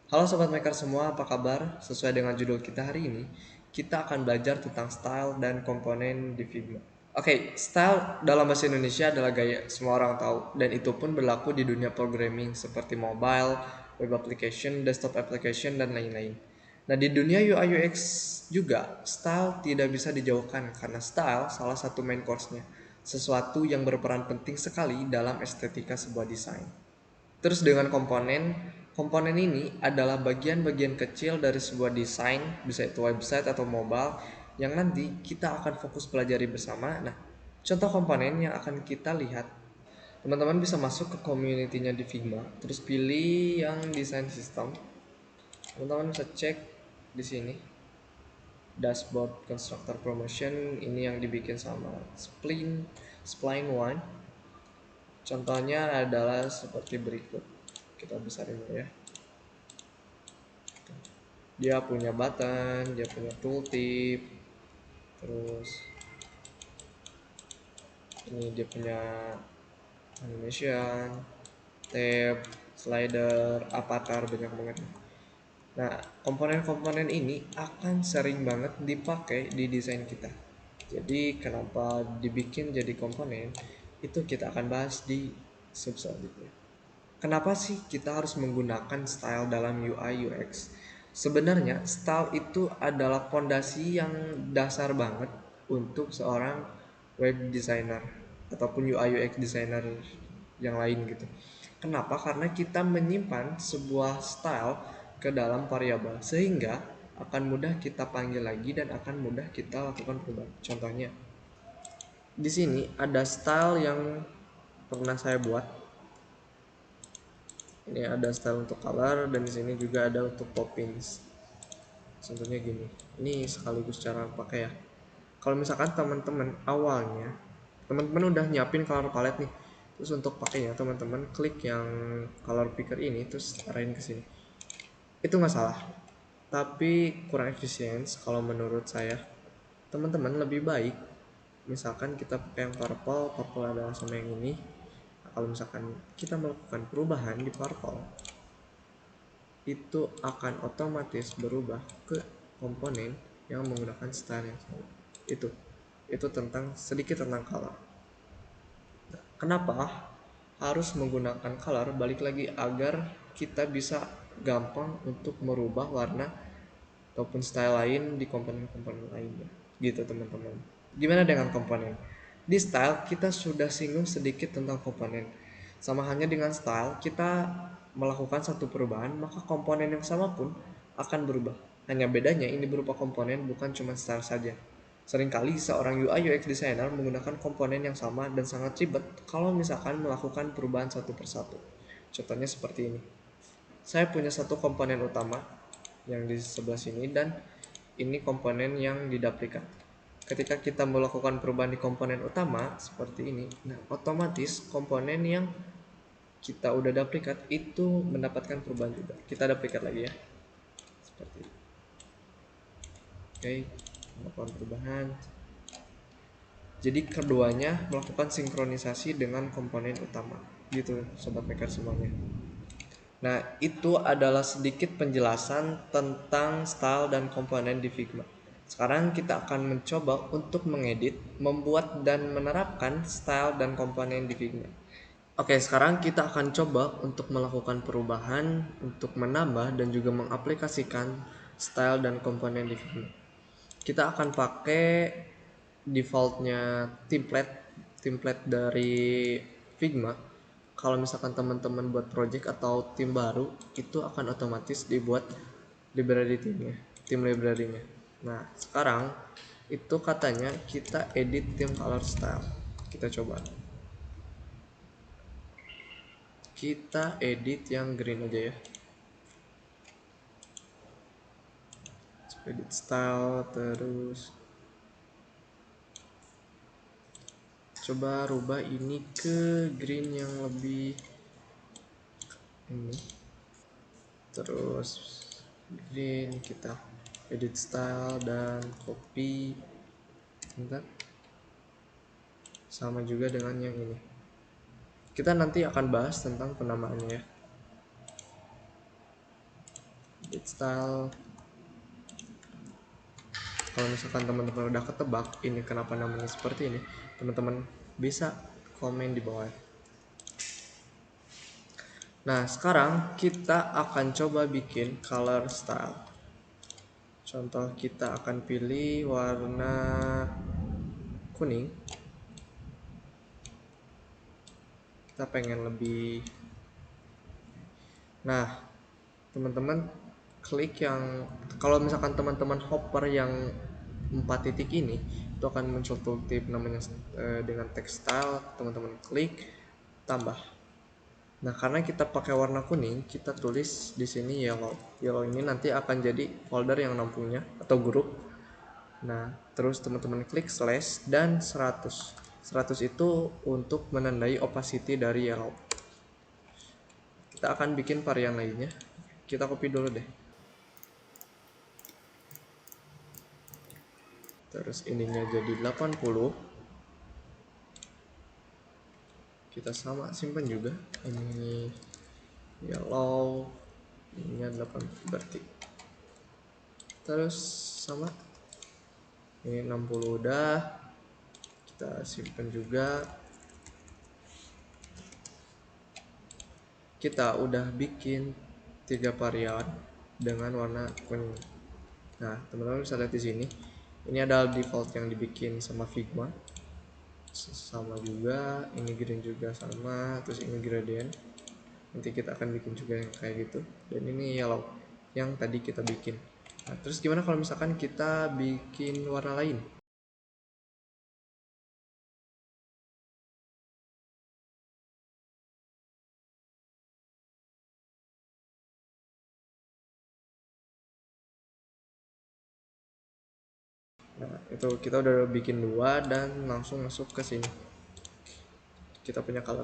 Halo Sobat Maker semua, apa kabar? Sesuai dengan judul kita hari ini, kita akan belajar tentang style dan komponen di Figma. Oke, style dalam bahasa Indonesia adalah gaya, semua orang tahu. Dan itu pun berlaku di dunia programming seperti mobile, web application, desktop application, dan lain-lain. Nah, di dunia UI UX juga, style tidak bisa dijauhkan karena style salah satu main course-nya. Sesuatu yang berperan penting sekali dalam estetika sebuah desain. Terus dengan komponen, komponen ini adalah bagian-bagian kecil dari sebuah desain, bisa itu website atau mobile, yang nanti kita akan fokus pelajari bersama. Nah, contoh komponen yang akan kita lihat, teman-teman bisa masuk ke community-nya di Figma, terus pilih yang desain sistem. Teman-teman bisa cek di sini, dashboard constructor promotion, ini yang dibikin sama Spline One. Contohnya adalah seperti berikut. Kita besarin dulu ya. Dia punya button, dia punya tooltip, terus ini dia punya animation, tab, slider, avatar, banyak banget. Nah, komponen-komponen ini akan sering banget dipakai di desain kita. Jadi kenapa dibikin jadi komponen itu kita akan bahas di sub selanjutnya. Kenapa sih kita harus menggunakan style dalam UI UX? Sebenarnya style itu adalah fondasi yang dasar banget untuk seorang web designer ataupun UI UX designer yang lain gitu. Kenapa? Karena kita menyimpan sebuah style ke dalam variabel sehingga akan mudah kita panggil lagi dan akan mudah kita lakukan perubahan. Contohnya, di sini ada style yang pernah saya buat. Ini ada style untuk color dan di sini juga ada untuk poppins. Contohnya gini, ini sekaligus cara pakai ya. Kalau misalkan teman-teman awalnya teman-teman udah nyiapin color palette nih, terus untuk pakainya teman-teman klik yang color picker ini terus arahin ke sini, itu nggak salah, tapi kurang efisien kalau menurut saya. Teman-teman lebih baik misalkan kita pakai yang purple adalah sama yang ini. Nah, kalau misalkan kita melakukan perubahan di purple, itu akan otomatis berubah ke komponen yang menggunakan style yang sama. Itu tentang sedikit tentang color. Kenapa harus menggunakan color? Balik lagi agar kita bisa gampang untuk merubah warna ataupun style lain di komponen-komponen lainnya. Gitu teman-teman. Gimana dengan komponen? Di style kita sudah singgung sedikit tentang komponen. Sama halnya dengan style, kita melakukan satu perubahan, maka komponen yang sama pun akan berubah. Hanya bedanya ini berupa komponen, bukan cuma style saja. Seringkali seorang UI UX designer menggunakan komponen yang sama dan sangat ribet kalau misalkan melakukan perubahan satu persatu. Contohnya seperti ini. Saya punya satu komponen utama yang di sebelah sini dan ini komponen yang didaplikat. Ketika kita melakukan perubahan di komponen utama seperti ini, nah otomatis komponen yang kita udah duplikat itu mendapatkan perubahan juga. Kita duplikat lagi ya, seperti ini. Oke, melakukan perubahan. Jadi keduanya melakukan sinkronisasi dengan komponen utama. Gitu, sobat maker semuanya. Nah, itu adalah sedikit penjelasan tentang style dan komponen di Figma. Sekarang kita akan mencoba untuk mengedit, membuat dan menerapkan style dan komponen di Figma. Oke, sekarang kita akan coba untuk melakukan perubahan, untuk menambah dan juga mengaplikasikan style dan komponen di Figma. Kita akan pakai defaultnya template dari Figma. Kalau misalkan teman-teman buat project atau tim baru, itu akan otomatis dibuat library timnya, tim library-nya. Nah, sekarang itu katanya kita edit tim color style. Kita coba. Kita edit yang green aja ya. Edit style terus coba rubah ini ke green yang lebih ini. Terus green kita edit style dan copy. Bentar. Sama juga dengan yang ini. Kita nanti akan bahas tentang penamaannya ya. edit style. Kalau misalkan teman-teman udah ketebak ini kenapa namanya seperti ini, teman-teman bisa komen di bawah. Nah, sekarang kita akan coba bikin color style. Contoh, kita akan pilih warna kuning. Kita pengen lebih. Nah, teman-teman klik yang, kalau misalkan teman-teman hopper yang 4 titik ini, itu akan muncul tooltip namanya dengan textile. Teman-teman klik tambah. Nah, karena kita pakai warna kuning, kita tulis di sini yellow. Yellow ini nanti akan jadi folder yang nampunya atau grup. Nah, terus teman-teman klik slash dan 100. 100 itu untuk menandai opacity dari yellow. Kita akan bikin varian lainnya. Kita copy dulu deh. Terus ininya jadi 80. Kita sama simpan juga. Ini yellow, ini 80 berarti. Terus sama ini 60 udah, kita simpan juga. Kita udah bikin 3 varian dengan warna kuning. Nah, teman-teman bisa lihat di sini, ini adalah default yang dibikin sama Figma, sama juga ini green juga sama, terus ini gradient. Nanti kita akan bikin juga yang kayak gitu, dan ini yellow yang tadi kita bikin. Nah, terus gimana kalau misalkan kita bikin warna lain? Nah, itu kita udah bikin 2 dan langsung masuk ke sini. Kita punya color.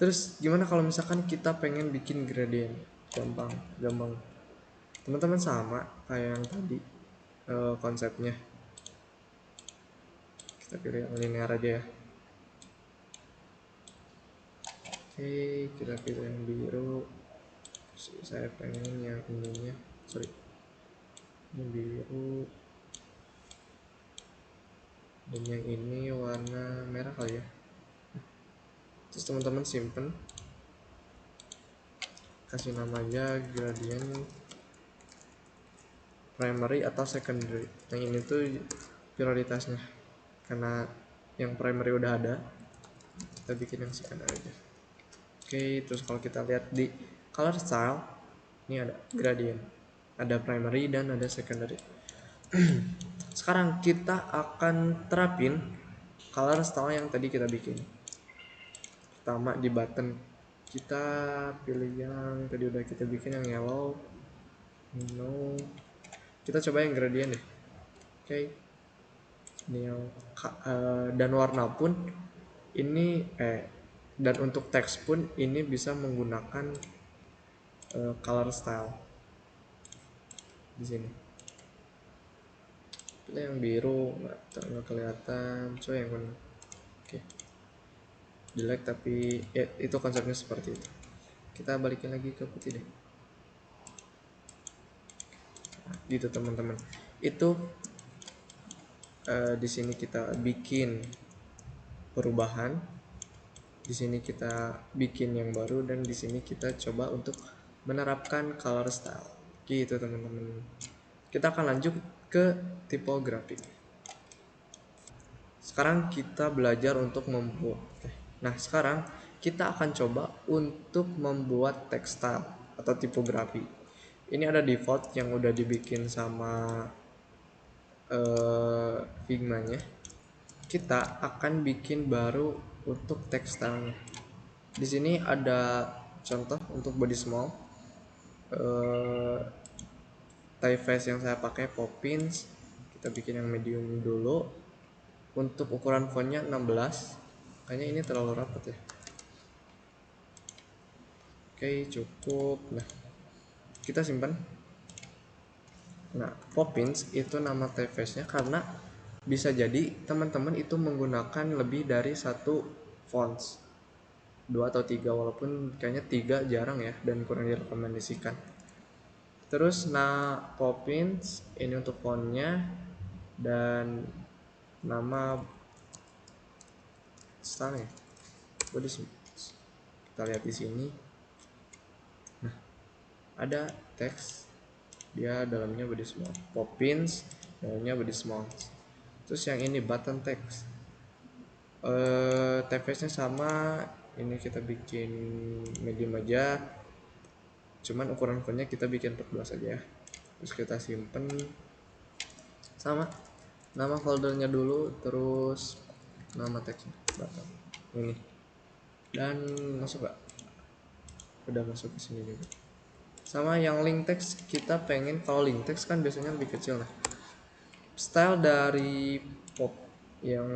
Terus gimana kalau misalkan kita pengen bikin gradient? Gampang, gampang. Teman-teman sama kayak yang tadi konsepnya. Kita pilih yang linear aja ya. Oke, kita pilih yang biru. Saya pengen yang ininya, sorry, yang biru. Dan yang ini warna merah kali ya. Terus teman-teman simpen, kasih namanya gradient primary atau secondary. Yang ini tuh prioritasnya, karena yang primary udah ada, kita bikin yang secondary aja. Oke, terus kalau kita lihat di color style, ini ada gradient, ada primary dan ada secondary. Sekarang kita akan terapin color style yang tadi kita bikin. Pertama di button, kita pilih yang tadi udah kita bikin, yang yellow. No, kita coba yang gradient deh. Oke, ini yang dan warna pun ini dan untuk teks pun ini bisa menggunakan color style di sini. Pilih yang biru, nggak kelihatan, so yang kuning. Oke, jelek tapi ya, itu konsepnya seperti itu. Kita balikin lagi ke putih deh. Nah, gitu teman-teman. Itu di sini kita bikin perubahan, di sini kita bikin yang baru, dan di sini kita coba untuk menerapkan color style. Gitu teman-teman. Kita akan lanjut ke tipografi. Sekarang kita belajar untuk membuat. Nah, sekarang kita akan coba untuk membuat tekstil atau tipografi. Ini ada default yang udah dibikin sama Figma-nya. Kita akan bikin baru untuk tekstilnya. Di sini ada contoh untuk body small. Typeface yang saya pakai Poppins. Kita bikin yang medium dulu. Untuk ukuran fontnya 16. Kayaknya ini terlalu rapat ya. Oke, cukup. Nah, kita simpan. Nah, Poppins itu nama typeface-nya karena bisa jadi teman-teman itu menggunakan lebih dari satu fonts, 2 atau 3, walaupun kayaknya 3 jarang ya dan kurang direkomendasikan. Terus Poppins ini untuk fontnya, dan nama style body small. Kita lihat di sini. Nah, ada teks, dia dalamnya body small. Poppins dalamnya body small. Terus yang ini button text, typeface-nya sama. Ini kita bikin medium aja, cuman ukuran fontnya kita bikin 14 aja ya. Terus kita simpen sama nama foldernya dulu, terus nama teksnya button ini, dan masuk gak? Udah masuk ke sini juga. Sama yang link text, kita pengen, kalau link text kan biasanya lebih kecil. Nah, style dari pop yang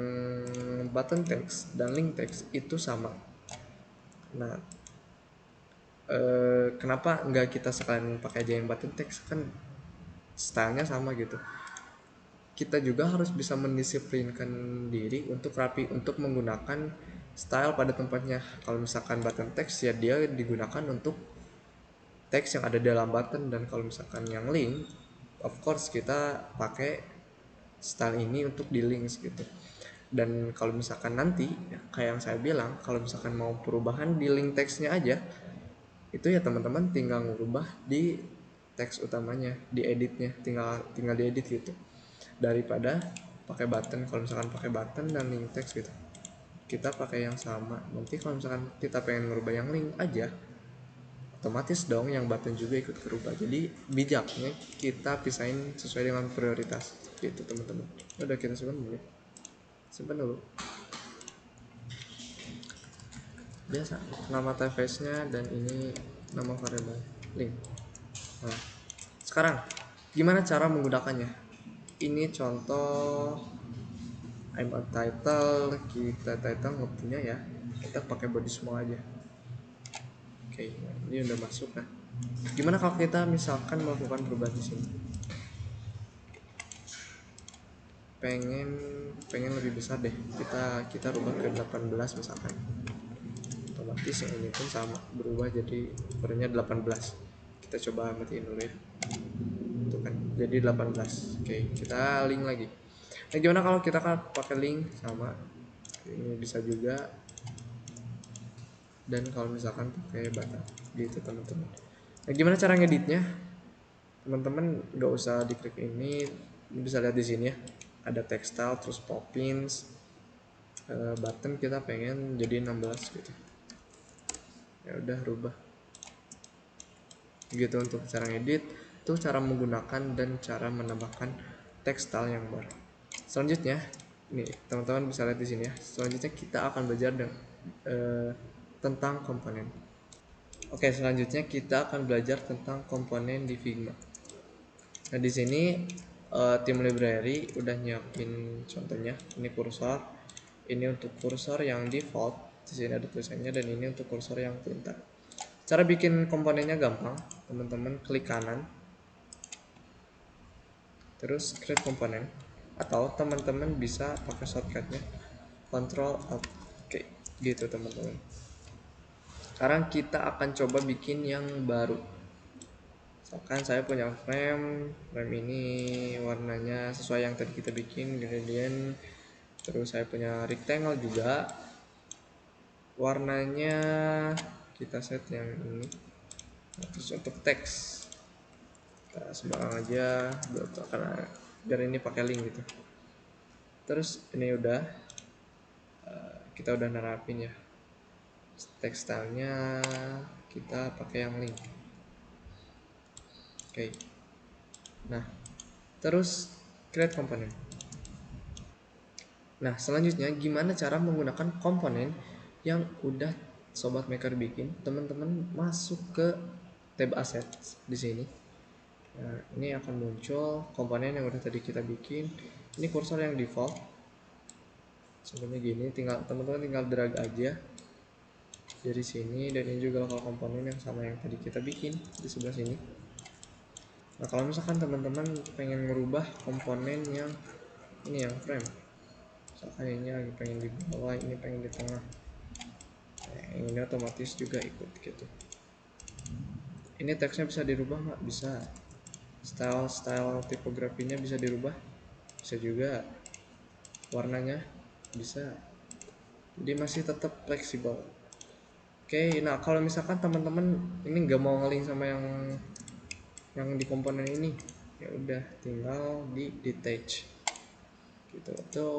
button text dan link text itu sama. Nah, kenapa nggak kita sekalian pakai aja yang button text, kan stylenya sama gitu. Kita juga harus bisa mendisiplinkan diri untuk rapi, untuk menggunakan style pada tempatnya. Kalau misalkan button text ya dia digunakan untuk teks yang ada dalam button, dan kalau misalkan yang link, of course kita pakai style ini untuk di links gitu. Dan kalau misalkan nanti kayak yang saya bilang, kalau misalkan mau perubahan di link teksnya aja, itu ya teman-teman tinggal ngubah di teks utamanya, di editnya, tinggal diedit gitu, daripada pakai button. Kalau misalkan pakai button dan link text gitu, kita pakai yang sama. Nanti kalau misalkan kita pengen merubah yang link aja, otomatis dong yang button juga ikut berubah. Jadi bijaknya kita pisahin sesuai dengan prioritas gitu teman-teman. Udah, kita simpan dulu, simpan dulu. Biasa nama typeface nya, dan ini nama variable link. Nah, sekarang gimana cara menggunakannya? Ini contoh I'm a title, kita title nggak punya ya, kita pakai body semua aja. Oke, ini udah masuk. Nah, gimana kalau kita misalkan melakukan perubahan di sini? Pengen lebih besar deh, kita rubah ke 18 misalkan. Otomatis yang ini pun sama, berubah jadi ukurannya 18. Kita coba matiin dulu ya. Itu kan jadi 18. Oke, kita link lagi. Nah, gimana kalau kita kan pakai link sama? Ini bisa juga. Dan kalau misalkan pakai button gitu teman-teman. Nah, gimana cara ngeditnya? Teman-teman nggak usah diklik ini bisa lihat di sini ya. Ada textile, terus Poppins, button kita pengen jadi 16 gitu. Ya udah, rubah. Gitu untuk cara ngedit, itu cara menggunakan dan cara menambahkan textile yang baru. Selanjutnya, nih teman-teman bisa lihat di sini ya. Selanjutnya kita akan belajar tentang komponen. Oke, selanjutnya kita akan belajar tentang komponen di Figma. Nah, di sini tim library udah nyiapin contohnya. Ini kursor. Ini untuk kursor yang default. Di sini ada tulisannya, dan ini untuk kursor yang pintar. Cara bikin komponennya gampang. Teman-teman klik kanan, terus create komponen, atau teman-teman bisa pakai shortcutnya Ctrl Alt K gitu teman-teman. Sekarang kita akan coba bikin yang baru. Misalkan saya punya frame ini warnanya sesuai yang tadi kita bikin, gradient. Terus saya punya rectangle juga, warnanya kita set yang ini. Terus untuk teks kita sembarang aja karena biar ini pakai link gitu. Terus ini udah kita udah nerapin ya, tekstilnya kita pakai yang link. Oke. Nah, terus create komponen. Nah, selanjutnya gimana cara menggunakan komponen yang udah sobat maker bikin? Teman-teman masuk ke tab assets di sini. Nah, ini akan muncul komponen yang udah tadi kita bikin. Ini kursor yang default. Sebenarnya gini, teman-teman tinggal drag aja dari sini, dan ini juga lokal komponen yang sama yang tadi kita bikin di sebelah sini. Nah, kalau misalkan teman-teman pengen merubah komponen yang ini, yang frame, misalkan ini lagi pengen di bawah, ini pengen di tengah, nah, ini otomatis juga ikut gitu. Ini teksnya bisa dirubah nggak? Bisa. style tipografinya bisa dirubah, bisa juga warnanya bisa, jadi masih tetap fleksibel. Oke, nah kalau misalkan teman-teman ini nggak mau ngeling sama yang di komponen ini, ya udah tinggal di detach gitu. Atau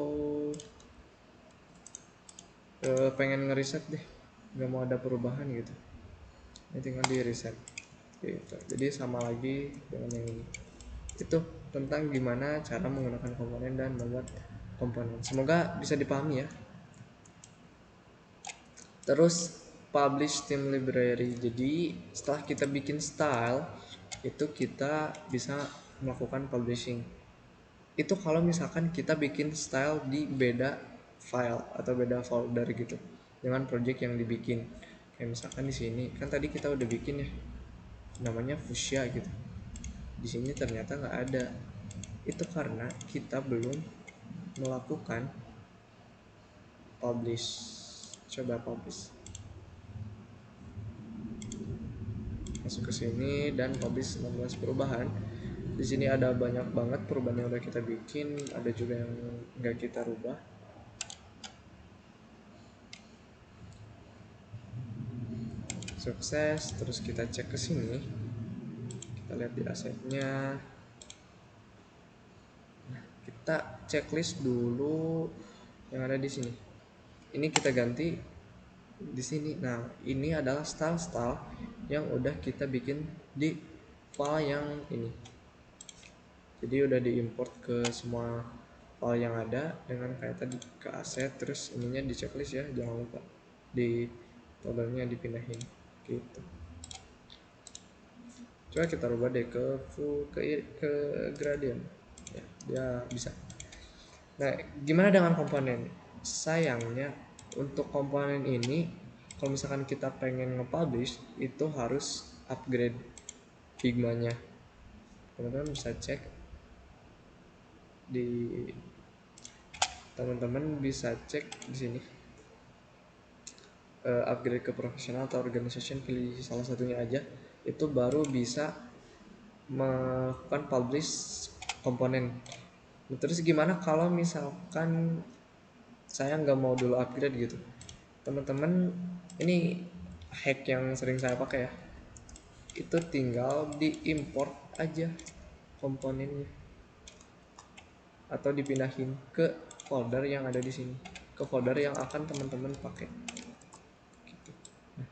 pengen ngereset deh, nggak mau ada perubahan gitu, ini tinggal di reset gitu. Jadi sama lagi dengan yang ini. Itu tentang gimana cara menggunakan komponen dan membuat komponen, semoga bisa dipahami ya. Terus publish theme library, jadi setelah kita bikin style itu kita bisa melakukan publishing. Itu kalau misalkan kita bikin style di beda file atau beda folder gitu dengan project yang dibikin. Kayak misalkan di sini kan tadi kita udah bikin ya, namanya fuchsia gitu. Di sini ternyata nggak ada. Itu karena kita belum melakukan publish. Coba publish. Masuk ke sini dan publish 16 perubahan. Di sini ada banyak banget perubahan yang udah kita bikin, ada juga yang nggak kita rubah. Sukses, terus kita cek ke sini, kita lihat di asetnya, kita checklist dulu yang ada di sini. Ini kita ganti di sini. Nah, ini adalah style yang udah kita bikin di file yang ini. Jadi udah diimport ke semua file yang ada dengan kayak tadi ke aset, terus ininya di checklist ya, jangan lupa di foldernya dipindahin gitu. Coba kita rubah deh ke full ke gradient ya, dia bisa. Nah, gimana dengan komponen? Sayangnya untuk komponen ini kalau misalkan kita pengen nge-publish itu harus upgrade Figma-nya. Teman-teman bisa cek di teman-teman bisa cek di sini. Upgrade ke profesional atau organization, pilih salah satunya aja, itu baru bisa melakukan publish komponen. Terus gimana kalau misalkan saya nggak mau dulu upgrade gitu, teman-teman, ini hack yang sering saya pakai ya, itu tinggal diimport aja komponennya atau dipindahin ke folder yang ada di sini, ke folder yang akan teman-teman pakai gitu. Nah,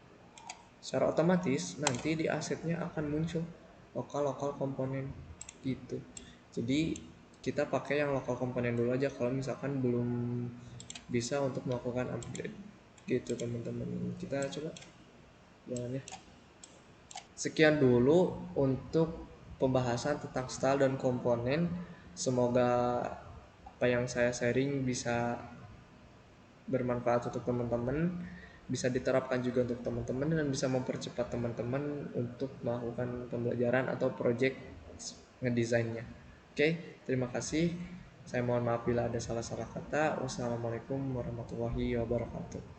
secara otomatis nanti di asetnya akan muncul lokal komponen gitu. Jadi kita pakai yang lokal komponen dulu aja kalau misalkan belum bisa untuk melakukan upgrade gitu teman-teman. Kita coba jalannya. Sekian dulu untuk pembahasan tentang style dan komponen. Semoga apa yang saya sharing bisa bermanfaat untuk teman-teman, bisa diterapkan juga untuk teman-teman, dan bisa mempercepat teman-teman untuk melakukan pembelajaran atau project ngedesainnya. Oke, terima kasih. Saya mohon maaf bila ada salah-salah kata. Wassalamualaikum warahmatullahi wabarakatuh.